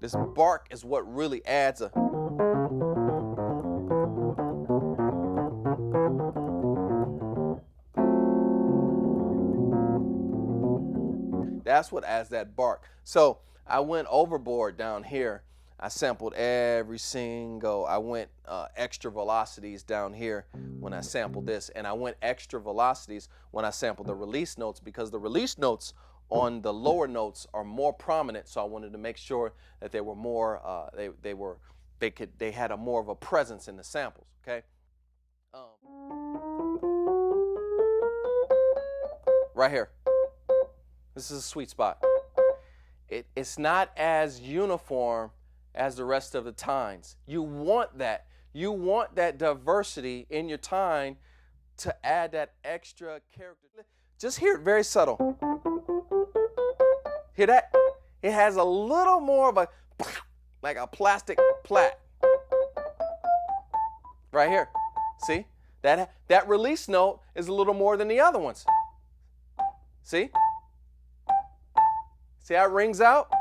This bark is what really adds a... That's what adds that bark. So I went overboard down here. I sampled every single, I went extra velocities down here when I sampled this, and I went extra velocities when I sampled the release notes, because the release notes on the lower notes are more prominent, so I wanted to make sure that they were more, they had a more of a presence in the samples, okay? Right here. This is a sweet spot. It's not as uniform as the rest of the tines. You want that. You want that diversity in your tine to add that extra character. Just hear it very subtle. Hear that? It has a little more of a, like a plastic plat. Right here. See? That release note is a little more than the other ones. See? See how it rings out?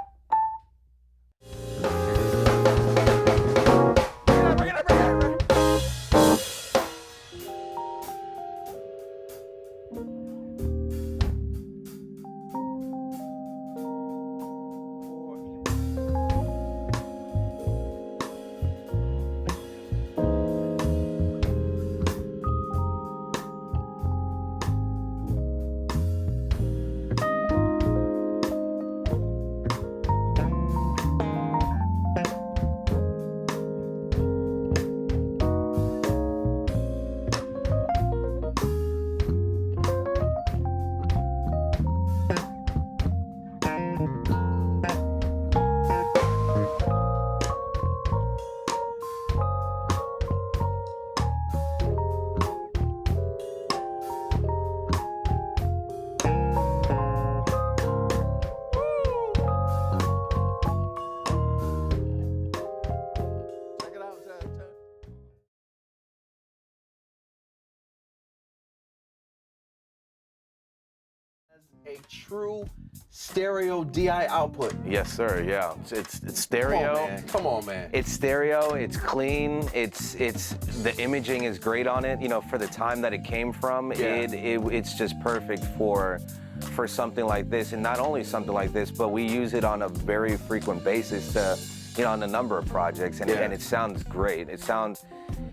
A true stereo DI output. Yes, sir. Yeah, it's stereo. Come on, man. It's stereo. It's clean. It's the imaging is great on it. You know, for the time that it came from, it's just perfect for something like this. And not only something like this, but we use it on a very frequent basis to, you know, on a number of projects, and it sounds great. It sounds,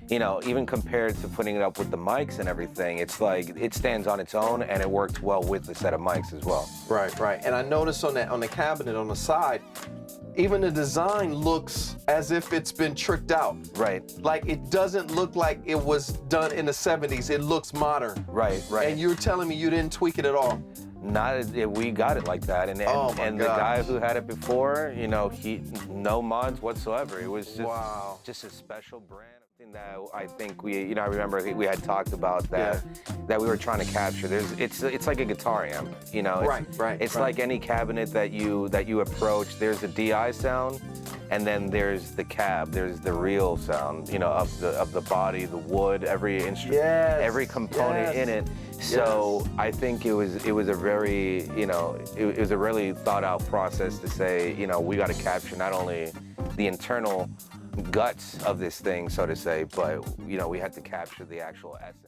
you know, even compared to putting it up with the mics and everything, it's like it stands on its own, and it works well with the set of mics as well. Right, right. And I noticed on the cabinet on the side, even the design looks as if it's been tricked out. Right. Like it doesn't look like it was done in the 70s. It looks modern. Right, right. And you're telling me you didn't tweak it at all? We got it like that, and the guy who had it before, you know, no mods whatsoever. It was just a special brand. That I think I remember we had talked about that we were trying to capture. It's like a guitar amp, you know. It's like any cabinet that you approach. There's a DI sound, and then there's the cab. There's the real sound, you know, of the body, the wood, every instrument, every component in it. So I think it was a very, you know, it was a really thought out process to say, you know, we got to capture not only the internal guts of this thing, so to say, but, you know, we had to capture the actual essence.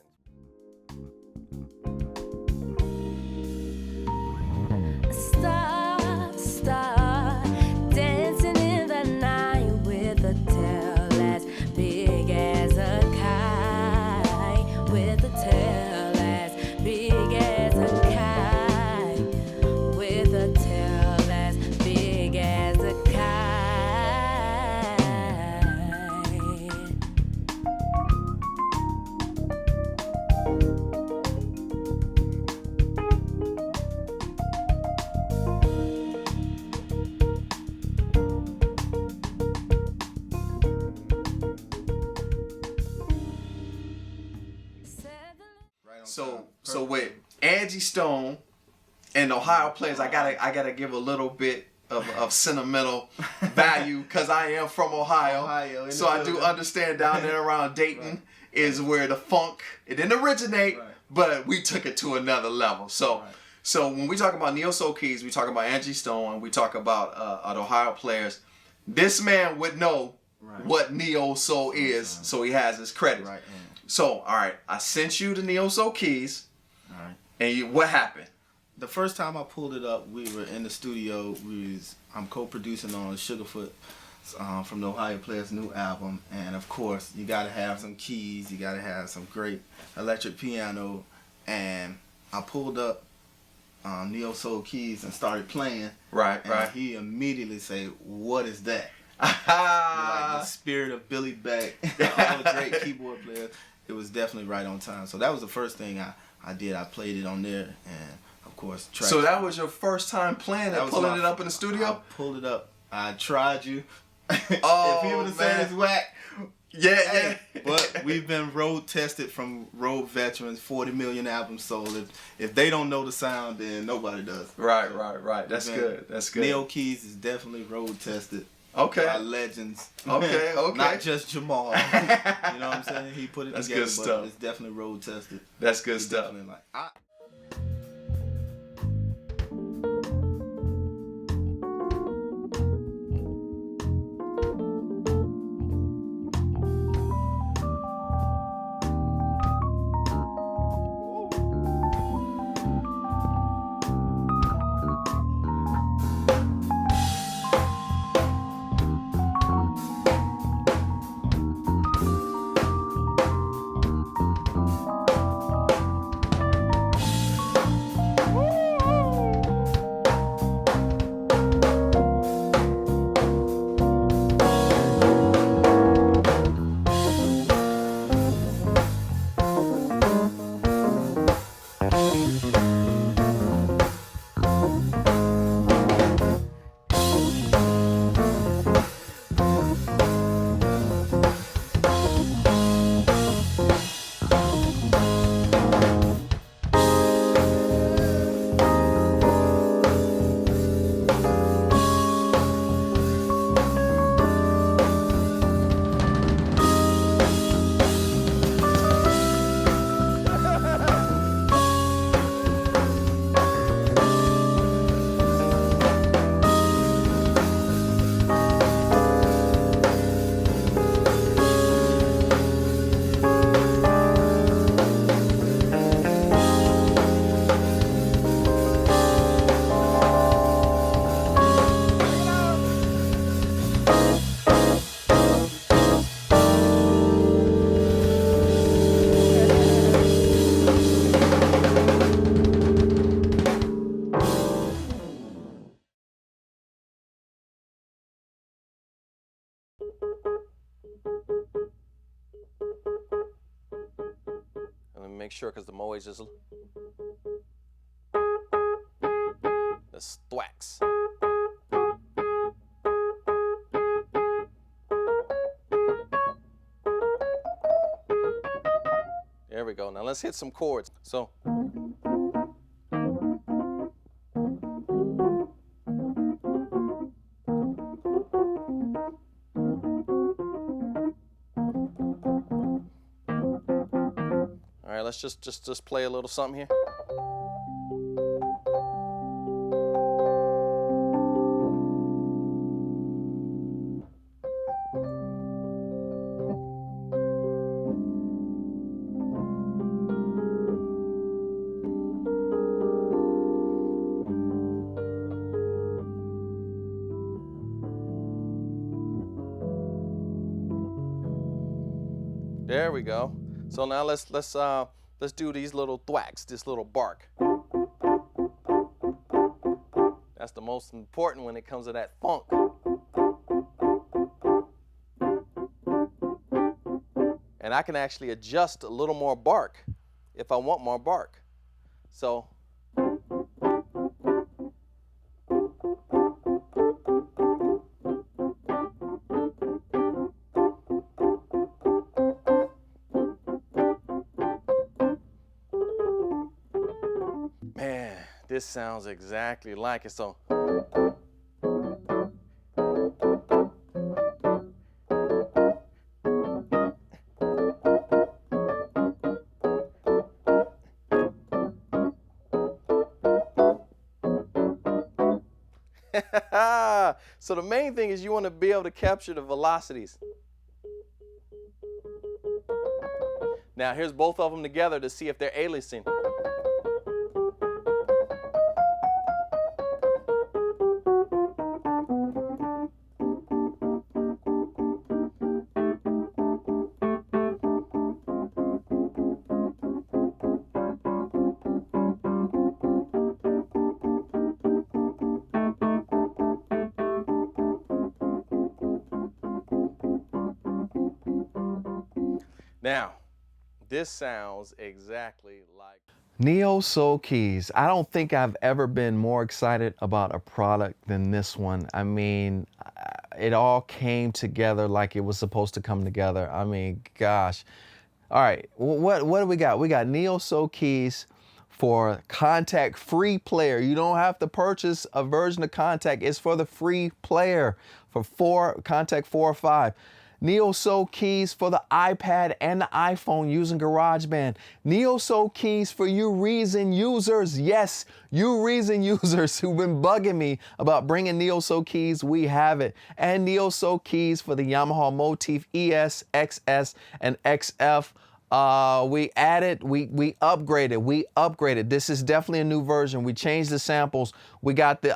Star, dancing in the night with a tail as big as a kite, with a tail as big as a kite, with a tail as big as a kite. So with Angie Stone and Ohio players, I gotta give a little bit of sentimental value because I am from Ohio, so I do understand down there around Dayton is where the funk, it didn't originate, but we took it to another level. So when we talk about Neo Soul Keys, we talk about Angie Stone, and we talk about the Ohio players. this man would know what Neo Soul is, so he has his credit. Right. So, all right, I sent you the Neo Soul keys. All right. And what happened? The first time I pulled it up, we were in the studio. I'm co-producing on Sugarfoot from the Ohio Players' new album, and of course, you gotta have some keys. You gotta have some great electric piano, and I pulled up Neo Soul keys and started playing. Right. He immediately said, "What is that?" Like the spirit of Billy Beck, all the great keyboard players. It was definitely right on time. So that was the first thing I did. I played it on there, and of course, so that was your first time playing and pulling it up in the studio? I pulled it up. I tried you. Oh, if people would have said it's whack. Yeah. But we've been road tested from road veterans, 40 million albums sold. If they don't know the sound, then nobody does. Right. That's good. Neo Keys is definitely road tested. Okay. By legends. Okay. Not just Jamal. You know what I'm saying? He put it That's together, good stuff. But it's definitely road tested. That's good stuff. Let me make sure, because the Moe is just the thwacks. There we go. Now let's hit some chords. So. All right, let's just play a little something here. There we go. So now let's do these little thwacks, this little bark. That's the most important when it comes to that funk. And I can actually adjust a little more bark if I want more bark. So. Man, this sounds exactly like it. So. So the main thing is you want to be able to capture the velocities. Now here's both of them together to see if they're aliasing. Now, this sounds exactly like Neo Soul Keys. I don't think I've ever been more excited about a product than this one. I mean, it all came together like it was supposed to come together. I mean, gosh. All right, what do we got? We got Neo Soul Keys for Kontakt free player. You don't have to purchase a version of Kontakt. It's for the free player for Kontakt 4 or 5. Neo Soul Keys for the iPad and the iPhone using GarageBand. Neo Soul Keys for you Reason users. Yes, you Reason users who've been bugging me about bringing Neo Soul Keys, we have it. And Neo Soul Keys for the Yamaha Motif ES, XS, and XF. We upgraded. This is definitely a new version. We changed the samples. We got the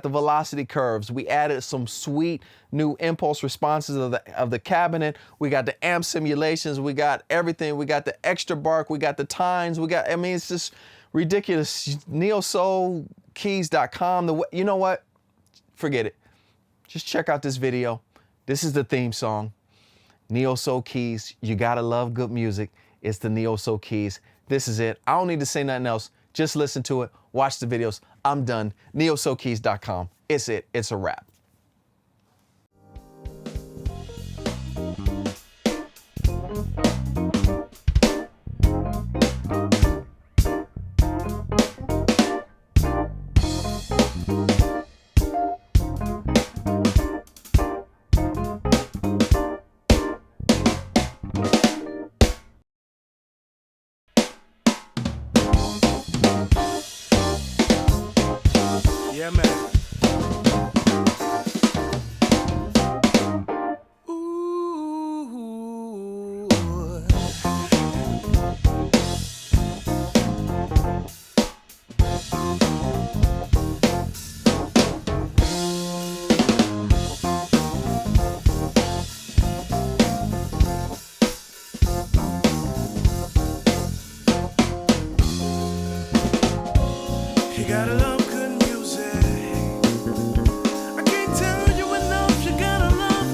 velocity curves. We added some sweet new impulse responses of the cabinet. We got the amp simulations. We got everything. We got the extra bark. We got the tines. I mean, it's just ridiculous. NeoSoulKeys.com. You know what? Forget it. Just check out this video. This is the theme song. Neo Soul Keys, you gotta love good music. It's the Neo Soul Keys. This is it. I don't need to say nothing else. Just listen to it, watch the videos. I'm done. NeoSoulKeys.com. It's it. It's a wrap. Yeah, man. Ooh. You gotta love good music. I can't tell you enough. You gotta love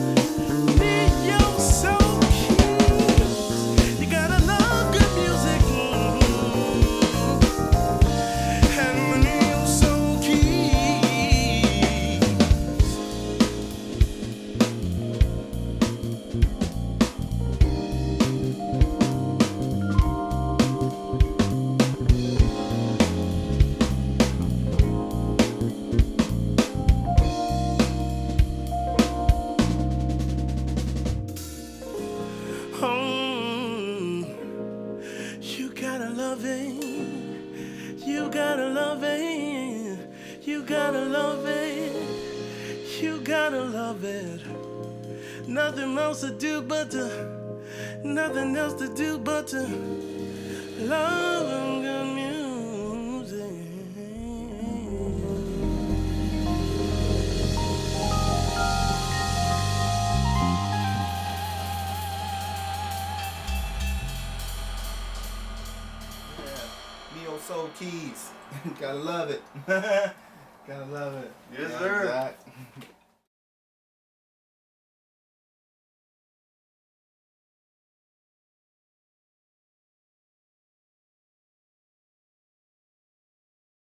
Neo Soul Keys. You gotta love good music. And the Neo Soul Keys. You gotta love it. You gotta love it. You gotta love it. You gotta love it. Nothing else to do but to love good music. Neo Soul Keys. Gotta love it. Gotta love it. Yes, Yeah, sir. exact.